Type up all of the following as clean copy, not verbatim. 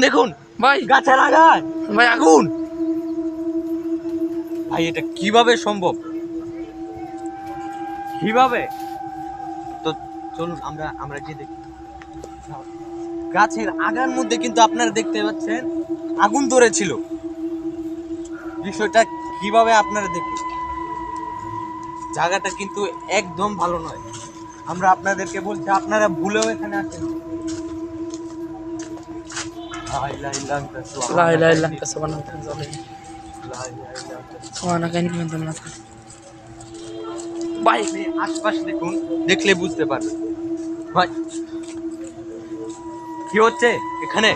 দেখুন ভাই গাছের আগায় ভাই আগুন ভাই, এটা কিভাবে সম্ভব? কিভাবে? তো চলুন আমরা গিয়ে দেখি। গাছের আগার মধ্যে কিন্তু আপনারা দেখতে পাচ্ছেন আগুন ধরেছিল। বিষয়টা কিভাবে আপনারা দেখুন, জায়গাটা কিন্তু একদম ভালো নয়। আমরা আপনাদেরকে বলছি, আপনারা ভুলেও এখানে আসেন। لا إله إلا أنت سبحانك إني ظالم سبحانك إني كنت من الظالمين ভাই আপনি আশপাশ দেখুন, দেখলে বুঝতে পারবেন। ভাই কি হচ্ছে এখানে?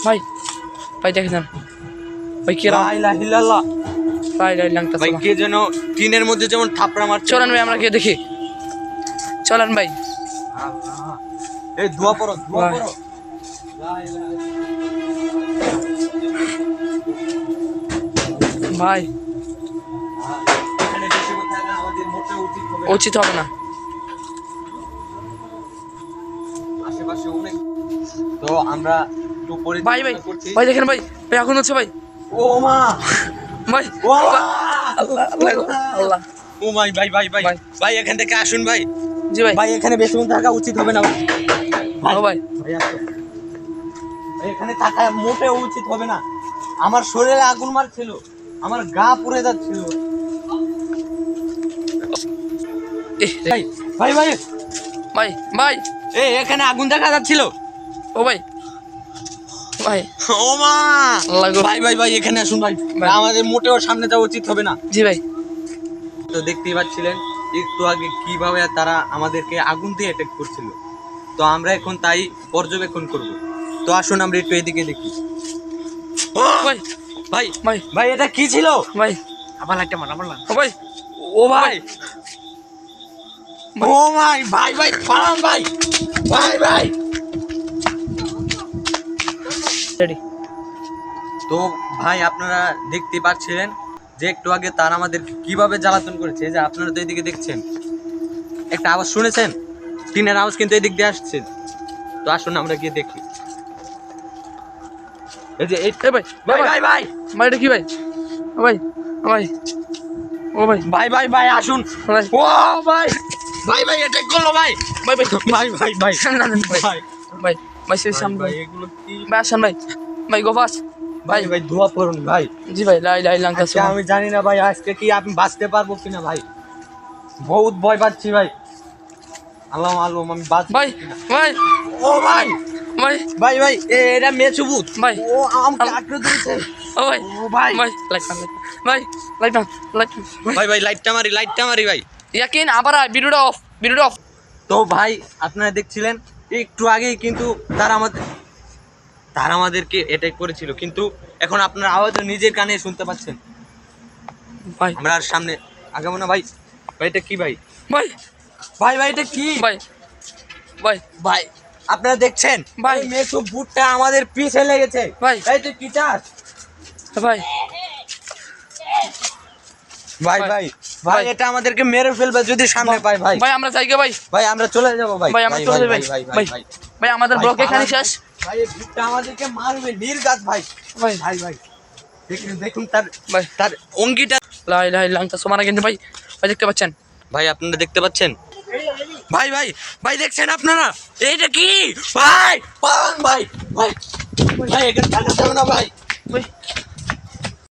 ভাই ভাই দেখেন ভাই কি লা ইলাহা ইল্লাল্লাহ। لا إله إلا أنت ভাই سبحانك কে যেন টিনের মধ্যে যেমন থাপড়া মারছে। চলেন ভাই আমরা গিয়ে দেখি চলেন ভাই আল্লাহ, এই দোয়া পড়ো, দোয়া ভাই। পড়ো। লা ইলাহা ভাই ইল্লাল্লাহ। এখানে বেশি কথা না, আমাদের মোটেও উচিত হবে না। উচিত হবে না আশেপাশে অনেক, তো আমরা একটু ভাই ভাই পরিচর্যা করছি। ভাই দেখেন ভাই ভাই আগুন হচ্ছে ভাই ও মা, ভাই ও আল্লাহ, আল্লাহ আল্লাহ আল্লাহ ও ভাই ভাই ভাই ভাই ভাই। ভাই এখান থেকে আসুন ভাই। জি ভাই ভাই এখানে বেশিক্ষণ থাকা উচিত হবে না ভাই। ও ভাই ভাই আসুন। ভাই, এখানে থাকা মোটেও উচিত হবে না। আমার শরীরে আগুন মারছিল, আমার গা পুড়ে যাচ্ছিল। এহ, ভাই ভাই ভাই, ভাই ভাই এখানে আগুন দেখা যাচ্ছিল। ও ভাই ভাই ও মা, আল্লাহ গো। ভাই ভাই ভাই এখানে আসুন ভাই। ভাই। আমাদের মোটেও সামনে যাওয়া উচিত হবে না। জি ভাই তো দেখতেই পাচ্ছিলেন একটু আগে কিভাবে তারা আমাদেরকে আগুন দিয়ে অ্যাটাক করছিল। তো আমরা এখন তাই পর্যবেক্ষণ করব। তো আসুন আমরা একটু এদিকে দেখি। ভাই ভাই ভাই ভাই, এটা কি ছিল? ভাই আবার লাইটটা মার, আবার ও ভাই ও ভাই, ও ভাই ভাই ভাই পালান ভাই, ভাই ভাই। রেডি তো ভাই আপনারা দেখতে পাচ্ছিলেন যে একটু আগে তারা আমাদের কিভাবে জ্বালাতন করেছে। এই যে আপনারা তো এদিকে দেখছেন, একটা আওয়াজ শুনেছেন, টিনের আওয়াজ কিন্তু এদিক দিয়ে আসছে। তো আসুন আমরা গিয়ে দেখি। এই যে এই এ ভাই ভাই ভাই ভাই ভাই এটা কি ভাই ও ভাই ও ভাই ও ভাই ভাই ভাই ভাই আসুন। ভাই ও ভাই ভাই ভাই অ্যাটাক করলো ভাই, ভাই ভাই ভাই ভাই ভাই না না ভাই ভাই ভাই ভাই সেই ভাই সামনে ভাই, এগুলো কি? ভাই আসেন ভাই ভাই গোফাস ভাই ভাই দোয়া করুন ভাই। জি ভাই লাই লাই লাঙ্কা আজকে আমি জানি না ভাই, আজকে কি আমি বাঁচতে পারবো কিনা ভাই। বহুত ভয় পাচ্ছি ভাই। আল্লাহ আল্লাহ, আমি বাঁচবো ভাই কিনা। ভাই ও ভাই ভাই ভাই ভাই, এটা মেয়ে চুবুত ভাই। ও আমাকে আটকে ধরেছে। ও ভাই ও ভাই ভাই লাইট ভাই লাইট লাইট ভাই ভাই লাইটটা মারি ভাই। ইয়াকিন আবার ভিডিওটা অফ তো ভাই আপনারা দেখছিলেন একটু আগেই কিন্তু তারা আমাদেরকে অ্যাটাক করেছিল, কিন্তু এখন আপনার আওয়াজও নিজের কানে শুনতে পাচ্ছেন। ভাই আমরা আর সামনে আগাবো না ভাই। ভাই এটা কি ভাই? ভাই ভাই ভাই এটা কি ভাই ভাই ভাই? আপনারা দেখছেন ভাই। এই মেসো বুটটা আমাদের পিছে লেগেছে ভাই। এই তুই কি চাস? ভাই ভাই ভাই। ভাই ভাই, এটা আমাদেরকে মেরে ফেলবে যদি সামনে পাই ভাই। ভাই আমরা যাই গে ভাই ভাই আমরা চলে যাবো ভাই। ভাই আমরা চলে যাই ভাই ভাই ভাই আমাদের ভাই, ব্লক এখানে পালান শেষ ভাই, এই ভূতটা আমাদেরকে মারবে নির্ঘাত ভাই। ভাই ভাই ভাই দেখুন দেখুন তার ভাই তার অঙ্গিটা। লাই লাই লাঙ্কা সোমানা কিন্তু ভাই ভাই দেখতে পাচ্ছেন ভাই আপনারা দেখতে পাচ্ছেন? ভাই ভাই ভাই দেখছেন আপনারা? এইটা কি ভাই? পালান ভাই, ভাই ভাই এখানে থাকা যাবে না ভাই। ভাই